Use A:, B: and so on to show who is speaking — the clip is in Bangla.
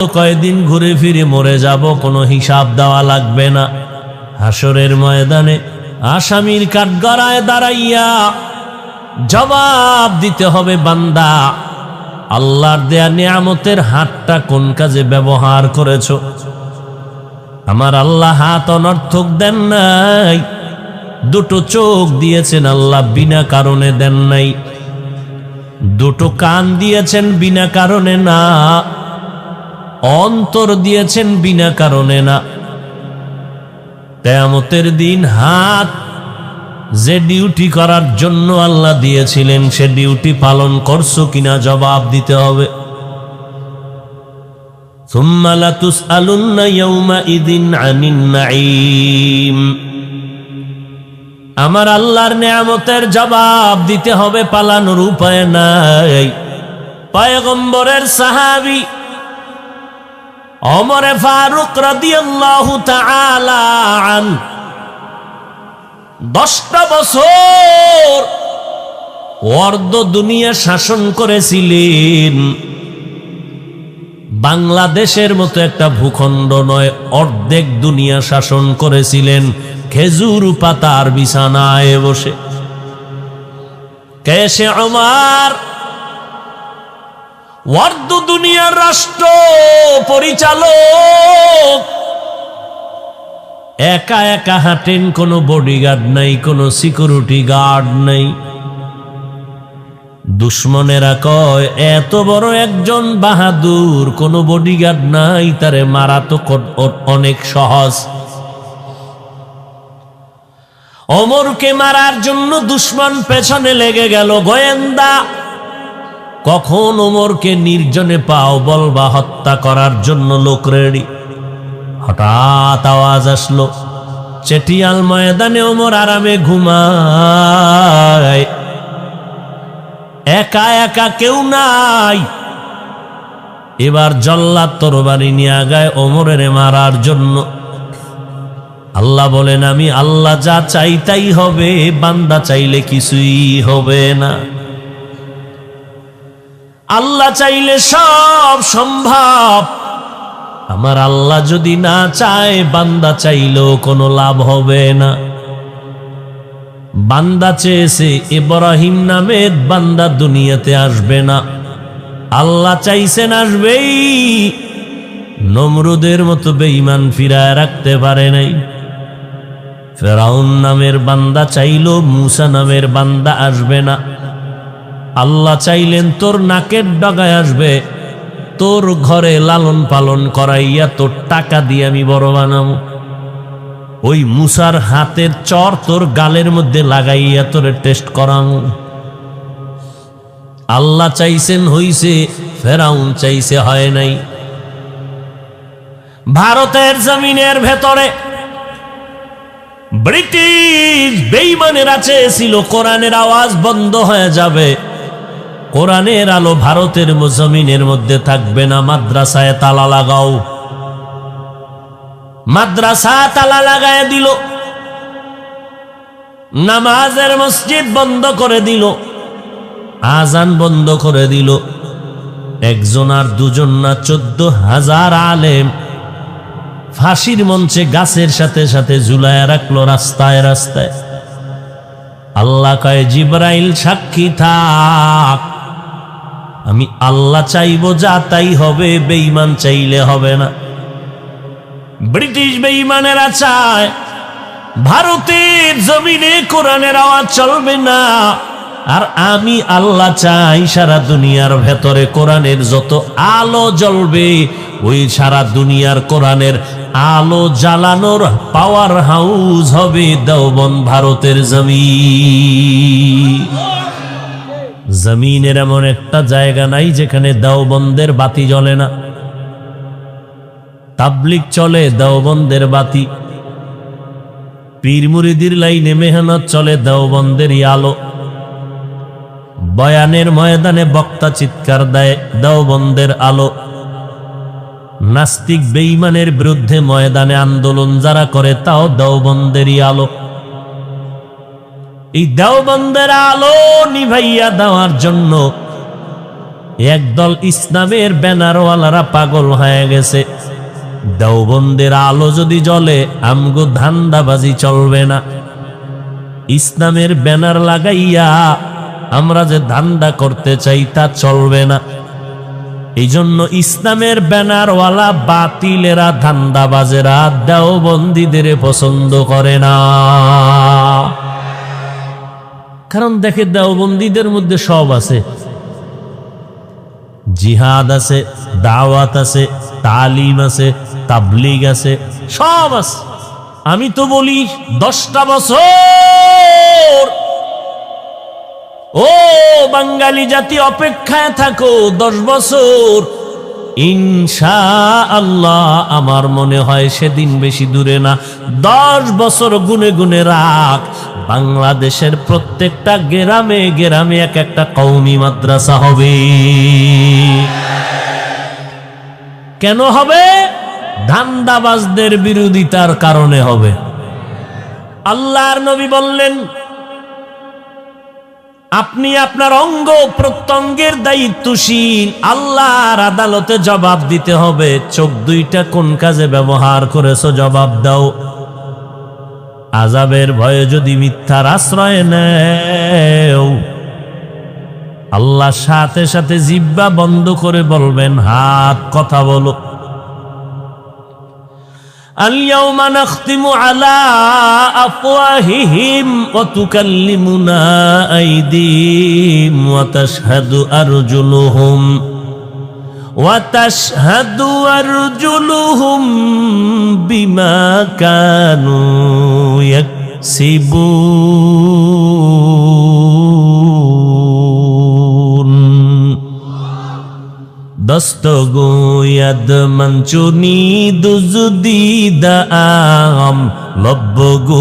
A: কয়দিন ঘুরে ফিরে মরে যাব, কোনো হিসাব দেওয়া লাগবে না। হাসরের ময়দানে আসামির কাঠগড়ায় দাঁড়াইয়া জবাব দিতে হবে, বান্দা আল্লাহর দেয়া নিয়ামতের হাতটা কোন কাজে ব্যবহার করেছো? আমার আল্লাহ হাত অনর্থক দেন নাই, দুটো চোখ দিয়েছেন আল্লাহ বিনা কারণে দেন নাই, দুটো কান দিয়েছেন বিনা কারণে না, অন্তর দিয়েছেন বিনা কারণে না। কিয়ামতের দিন হাত যে ডিউটি করার জন্য আল্লাহ দিয়েছিলেন সে ডিউটি পালন করছো কিনা জবাব দিতে হবে। সুম্মা লাতুসআলুন্না ইয়াওমাইযিন আনিন নাঈম। আমার আল্লাহর নিয়ামতের জবাব দিতে হবে, পালানোর উপায় নাই। পয়গম্বরের সাহাবী ওমর ফারুক রাদিয়াল্লাহু তাআলা আন 10টা বছর অর্ধ দুনিয়া শাসন করেছিলেন। বাংলাদেশের মতো একটা ভূখণ্ড নয়, অর্ধেক দুনিয়া শাসন করেছিলেন খেজুর পাতার বিছানায় বসে। কেসে ওমর অর্ধ দুনিয়ার রাষ্ট্র পরিচালক, একা একা হাঁটেন, কোনো বডিগার্ড নাই, কোনো সিকিউরিটি গার্ড নাই। দুশ্মনেরা কয় এত বড় একজন বাহাদুর, কোনো বডিগার্ড নাই, তারে মারা তো অনেক সহজ। ওমরকে মারার জন্য দুশ্মন পেছনে লেগে গেল, গোয়েন্দা কখন ওমরকে নির্জনে পাও বলবা হত্যা করার জন্য লোক রেডি। হঠাৎ আওয়াজ আসলো, চেটিয়াল ময়দানে ওমর আরামে ঘুমায়, একা একা কেউ নাই। এবার জল্লাদ তরবারি নিয়ে আগায় ওমরের মারার জন্য। আল্লাহ বলেন আমি আল্লাহ যা চাই তাই হবে, বান্দা চাইলে কিছুই হবে না। আল্লাহ চাইলে সব সম্ভব, আমার আল্লাহ যদি না চায় বান্দা চাইলেও কোনো লাভ হবে না। বান্দা চেয়েছে ইব্রাহিম নামের বান্দা দুনিয়াতে আসবে না, আল্লাহ চাইছেন আসবেই। নমরুদের মতো বেঈমান ফিরায় রাখতে পারে নাই। ফেরাউন নামের বান্দা চাইলো মূসা নামের বান্দা আসবে না, আল্লাহ চাইলেন তোর নাকের ডগায় আসবে, তোর ঘরে লালন পালন করাইয়া তোর টাকা দিয়ে আমি বড় বানাবো। ওই মূসার হাতের চর তোর গালের মধ্যে লাগাইয়া তোরে টেস্ট করাবো। আল্লাহ চাইছেন হইছে, ফেরাউন চাইছে হয় নাই। ভারতের জমিনের ভেতরে ব্রিটিশ বেঈমানেরা চেয়েছিল কোরআনের আওয়াজ বন্ধ হয়ে যাবে, কোরআনের আলো ভারতের জমিনের মধ্যে থাকবে না, মাদ্রাসায় তালা লাগাও। মাদ্রাসা তালা লাগায় দিল, নামাজের মসজিদ বন্ধ করে দিল, আজান বন্ধ করে দিল। একজন আর দুজন না 14,000 আলেম ফাঁসির মঞ্চে গাছের সাথে সাথে ঝুলায় রাখলো রাস্তায় রাস্তায়। আল্লাহ কয় জিবরাইল সাক্ষী থাক, আমি আল্লাহ চাইবো যা তাই হবে, বেঈমান চাইলে হবে না। ব্রিটিশ বেঈমানেরা চায় ভারতের জমিনে কোরআনের আওয়াজ চলবে না, আর আমি আল্লাহ চাই সারা দুনিয়ার ভেতরে কোরআনের যত আলো জ্বলবে, ওই সারা দুনিয়ার কোরআনের আলো জ্বালানোর পাওয়ার হাউস হবে দেওবন্দ ভারতের জমিন। জমিনের এমন একটা জায়গা নাই যেখানে দেওবন্দের বাতি জ্বলে না। তাবলিগ চলে দেওবন্দের বাতি, পীর মুরিদির লাইনে মেহনত চলে দেওবন্দেরই আলো, বয়ানের ময়দানে বক্তা চিৎকার দেয় দেওবন্দের আলো, নাস্তিক বেঈমানের বিরুদ্ধে ময়দানে আন্দোলন যারা করে তাও দেওবন্দেরই আলো। এই দেওবন্দের আলো নিভাইয়া দেওয়ার জন্য একদল ইসলামের ব্যানারওয়ালারা পাগল হয়ে গেছে, দেওবন্দের আলো যদি জ্বলে আমগো ধান্দাবাজি চলবে না। ইসলামের ব্যানার লাগাইয়া আমরা যে ধান্দা করতে চাই তা চলবে না। এই জন্য ইসলামের ব্যানারওয়ালা বাতিলেরা, ধান্দাবাজেরা দেওবন্দীদের পছন্দ করে না। কারণ দেখে দেওবন্দীদের মধ্যে সব আছে, জিহাদ আছে, দাওয়াত আছে, তালিম আছে, তাবলীগ আছে, সব আছে। আমি তো বলি 10টা বছর ও বাঙালি জাতি অপেক্ষায় থাকো, 10 বছর ইনশাআল্লাহ। আমার মনে হয় সেদিন বেশি দূরে না। 10 বছর গুনে গুনে রাখ, বাংলাদেশের প্রত্যেকটা গ্রামে গ্রামে এক একটা কওমি মাদ্রাসা হবে। কেন হবে? ধান্দাবাজদের বিরোধিতার কারণে হবে। আল্লাহর নবী বললেন, আপনি আপনার অঙ্গ প্রত্যঙ্গের দায়িত্বশীল, আল্লাহর আদালতে জবাব দিতে হবে। চোখ দুইটা কোন কাজে ব্যবহার করেছো জবাব দাও। আযাবের ভয়ে যদি মিথ্যার আশ্রয় নেও, আল্লাহ সাথে সাথে জিহ্বা বন্ধ করে বলবেন, হাত কথা বলো। اليوم نختم على أفواههم وتكلمنا أيديهم وتشهد أرجلهم بما كانوا يكسبون দস্তগোয়াদ মঞ্চুনি দুজুদি দাম লব্বগো